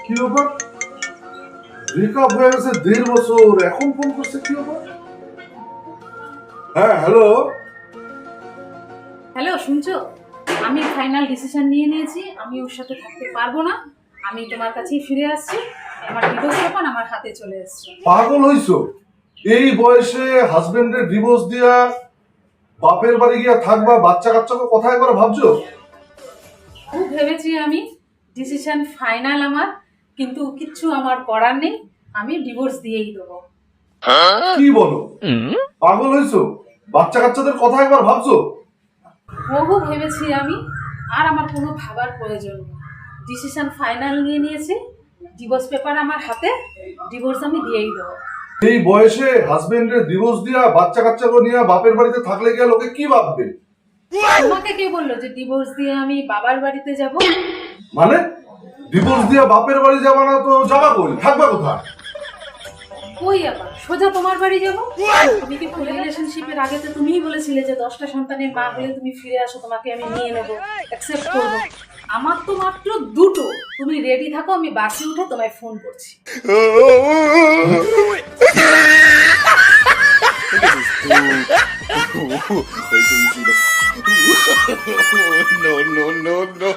কি ব্যাপার? ব্রেকআপ হয়ে গেছে 1.5 বছর, এখন ফোন করছে কি ব্যাপার? হ্যাঁ, হ্যালো। হ্যালো, শুনছো? আমি ফাইনাল ডিসিশন নিয়ে নিয়েছি, আমি ওর সাথে থাকতে পারবো না। আমি তোমার কাছেই ফিরে আসছি। আমার ডিভোর্স পেপার আমার হাতে চলে এসছে। পাগল হইছো? এই বয়সে হাজবেন্ডের ডিভোর্স দিয়া বাপের বাড়ি গিয়া থাকবা, বাচ্চা কাচ্চাকে কথা একবার ভাবছো? খুব ভেবেছি আমি, ডিসিশন ফাইনাল আমার, কিন্তু কিচ্ছু আমার করার নেই। আমি ডিভোর্স দিয়েই দেবো। কি বলো? পাগল হইছো? বাচ্চা কাচ্চাদের কথা একবার ভাবছো? বহু ভেবেছি আমি, আর আমার কোনো ভাবার প্রয়োজন নেই। ডিসিশন ফাইনাল নিয়ে নিয়েছি, ডিভোর্স পেপার আমার হাতে, ডিভোর্স আমি দিয়েই দেবো। এই বয়সে হাজবেন্ডের ডিভোর্স দিয়া বাচ্চা কাচ্চাকে নিয়ে বাপের বাড়িতে থাকলে গিয়া লোকে কি ভাববে? তোমাকে কে বললো যে ডিভোর্স দিয়ে আমি বাবার বাড়িতে যাব? মানে ডিভোর্স দিয়া বাপের বাড়ি যাবা না তো যাবা কই, থাকবা কোথায়? কই আবার সোজা তোমার বাড়ি যাবো? তুমি কি রিলেশনশিপের আগে তো তুমিই বলেছিলে যে 10টা সন্তানের মা হলে তুমি ফিরে আসো, তোমাকে আমি নিয়ে নেবো, অ্যাকসেপ্ট করবো। আমার তো মাত্র দুটো। তুমি রেডি থাকো, আমি বাসে উঠে তোমায় ফোন করছি। No, no, no, no.